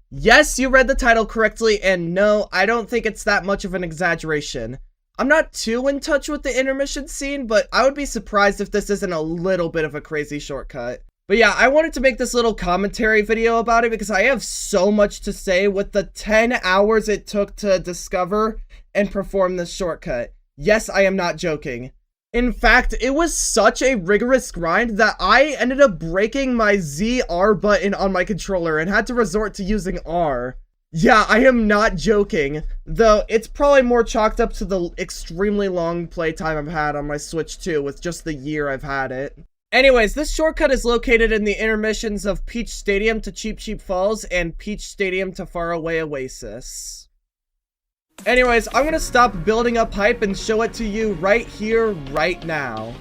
Yes, you read the title correctly, and no, I don't think it's that much of an exaggeration. I'm not too in touch with the intermission scene, but I would be surprised if this isn't a little bit of a crazy shortcut. But yeah, I wanted to make this little commentary video about it because I have so much to say with the 10 hours it took to discover and perform this shortcut. Yes, I am not joking. In fact, it was such a rigorous grind that I ended up breaking my ZR button on my controller and had to resort to using R. Yeah, I am not joking, though it's probably more chalked up to the extremely long playtime I've had on my Switch 2 with just the year I've had it. Anyways, this shortcut is located in the intermissions of Peach Stadium to Cheep Cheep Falls and Peach Stadium to Faraway Oasis. Anyways, I'm gonna stop building up hype and show it to you right here, right now.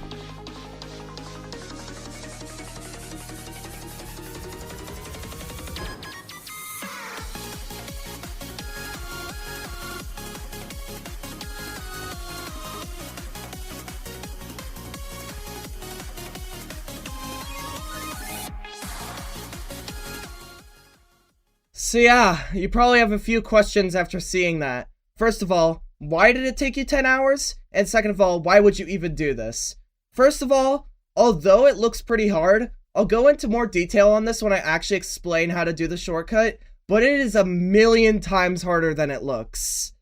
So yeah, you probably have a few questions after seeing that. First of all, why did it take you 10 hours? And second of all, why would you even do this? First of all, although it looks pretty hard, I'll go into more detail on this when I actually explain how to do the shortcut, but it is a million times harder than it looks.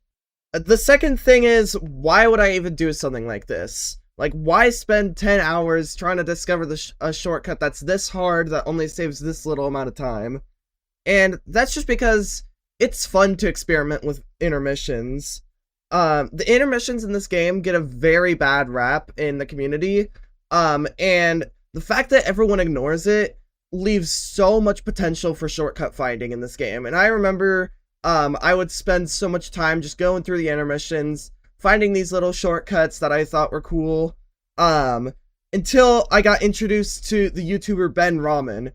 The second thing is, why would I even do something like this? Like, why spend 10 hours trying to discover a shortcut that's this hard that only saves this little amount of time? And that's just because it's fun to experiment with intermissions. The intermissions in this game get a very bad rap in the community, and the fact that everyone ignores it leaves so much potential for shortcut finding in this game. And I remember, I would spend so much time just going through the intermissions, finding these little shortcuts that I thought were cool, until I got introduced to the YouTuber Ben Ramen,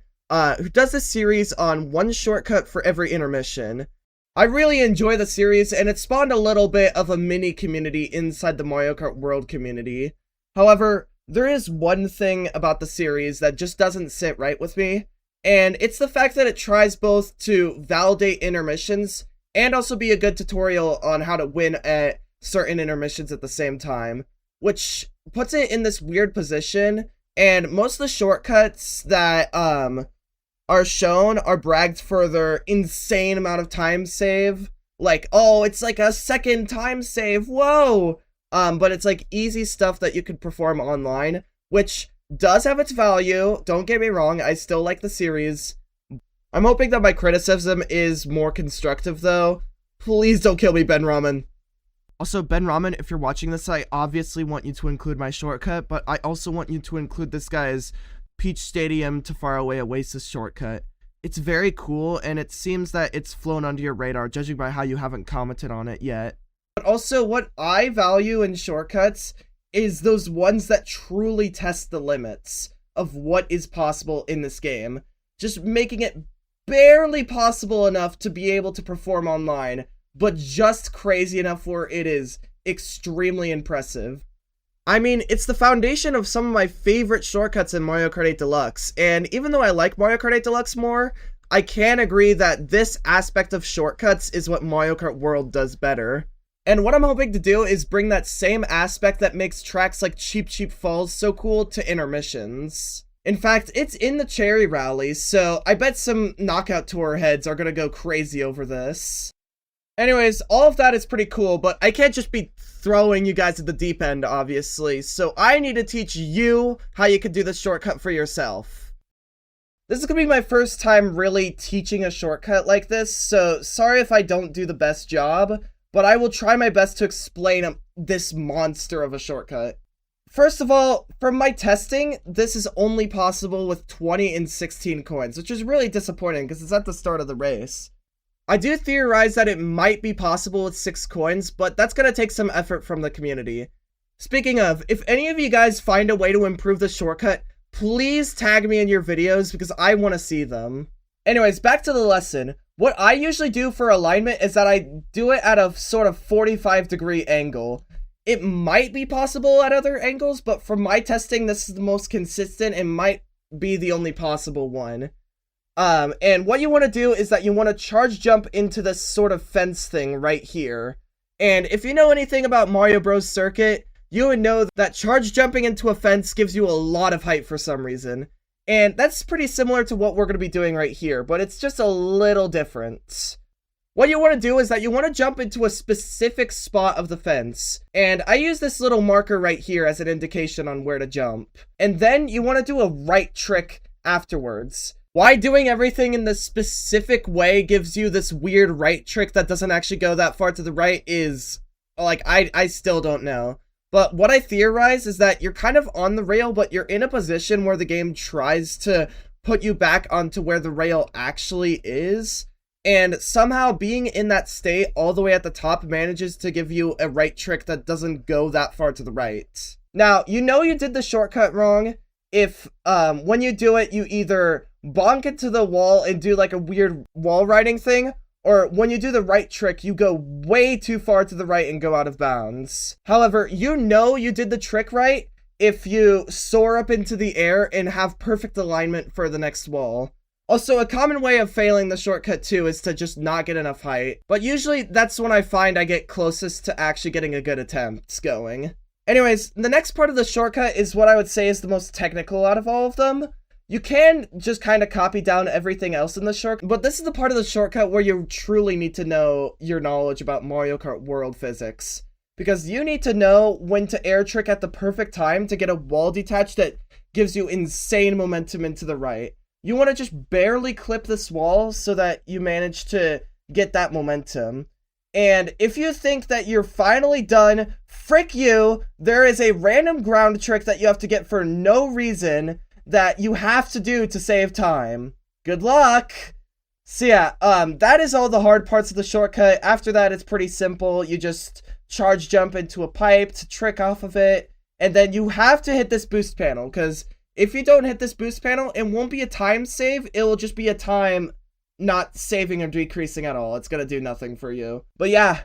who does this series on one shortcut for every intermission. I really enjoy the series, and it spawned a little bit of a mini community inside the Mario Kart World community. However, there is one thing about the series that just doesn't sit right with me, and it's the fact that it tries both to validate intermissions and also be a good tutorial on how to win at certain intermissions at the same time, which puts it in this weird position, and most of the shortcuts that, are shown are bragged for their insane amount of time save. Like, oh, it's like a second time save, whoa! But it's like easy stuff that you could perform online, which does have its value, don't get me wrong, I still like the series. I'm hoping that my criticism is more constructive though. Please don't kill me, Ben Ramen. Also, Ben Ramen, if you're watching this, I obviously want you to include my shortcut, but I also want you to include this guy's Peach Stadium to Faraway Oasis shortcut. It's very cool, and it seems that it's flown under your radar, judging by how you haven't commented on it yet. But also, what I value in shortcuts is those ones that truly test the limits of what is possible in this game, just making it barely possible enough to be able to perform online, but just crazy enough where it is extremely impressive. I mean, it's the foundation of some of my favorite shortcuts in Mario Kart 8 Deluxe, and even though I like Mario Kart 8 Deluxe more, I can agree that this aspect of shortcuts is what Mario Kart World does better. And what I'm hoping to do is bring that same aspect that makes tracks like Cheep Cheep Falls so cool to intermissions. In fact, it's in the Cherry Rally, so I bet some Knockout Tour heads are gonna go crazy over this. Anyways, all of that is pretty cool, but I can't just be throwing you guys at the deep end, obviously, so I need to teach you how you can do the shortcut for yourself. This is gonna be my first time really teaching a shortcut like this, so sorry if I don't do the best job, but I will try my best to explain this monster of a shortcut. First of all, from my testing, this is only possible with 20 and 16 coins, which is really disappointing because it's at the start of the race. I do theorize that it might be possible with 6 coins, but that's gonna take some effort from the community. Speaking of, if any of you guys find a way to improve the shortcut, please tag me in your videos because I want to see them. Anyways, back to the lesson. What I usually do for alignment is that I do it at a sort of 45-degree angle. It might be possible at other angles, but from my testing, this is the most consistent and might be the only possible one. And what you want to do is that you want to charge jump into this sort of fence thing right here. And if you know anything about Mario Bros. Circuit, you would know that charge jumping into a fence gives you a lot of height for some reason. And that's pretty similar to what we're going to be doing right here, but it's just a little different. What you want to do is that you want to jump into a specific spot of the fence. And I use this little marker right here as an indication on where to jump. And then you want to do a right trick afterwards. Why doing everything in this specific way gives you this weird right trick that doesn't actually go that far to the right is, like, I still don't know. But what I theorize is that you're kind of on the rail, but you're in a position where the game tries to put you back onto where the rail actually is. And somehow being in that state all the way at the top manages to give you a right trick that doesn't go that far to the right. Now, you know you did the shortcut wrong if, when you do it, you either bonk into the wall and do like a weird wall riding thing, or when you do the right trick, you go way too far to the right and go out of bounds. However, you know you did the trick right if you soar up into the air and have perfect alignment for the next wall. Also, a common way of failing the shortcut too is to just not get enough height, but usually that's when I find I get closest to actually getting a good attempt going. Anyways, the next part of the shortcut is what I would say is the most technical out of all of them. You can just kind of copy down everything else in the shortcut, but this is the part of the shortcut where you truly need to know your knowledge about Mario Kart World physics. Because you need to know when to air trick at the perfect time to get a wall detach that gives you insane momentum into the right. You want to just barely clip this wall so that you manage to get that momentum. And if you think that you're finally done, frick you, there is a random ground trick that you have to get for no reason that you have to do to save time. Good luck! So yeah, that is all the hard parts of the shortcut. After that, it's pretty simple. You just charge jump into a pipe to trick off of it, and then you have to hit this boost panel, because if you don't hit this boost panel, it won't be a time save, it will just be a time not saving or decreasing at all. It's gonna do nothing for you. But yeah,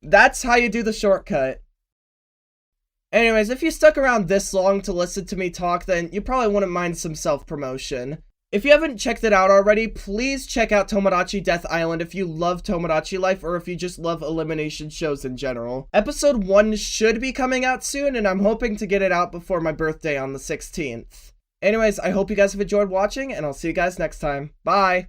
that's how you do the shortcut. Anyways, if you stuck around this long to listen to me talk, then you probably wouldn't mind some self-promotion. If you haven't checked it out already, please check out Tomodachi Death Island if you love Tomodachi Life or if you just love elimination shows in general. Episode 1 should be coming out soon, and I'm hoping to get it out before my birthday on the 16th. Anyways, I hope you guys have enjoyed watching, and I'll see you guys next time. Bye!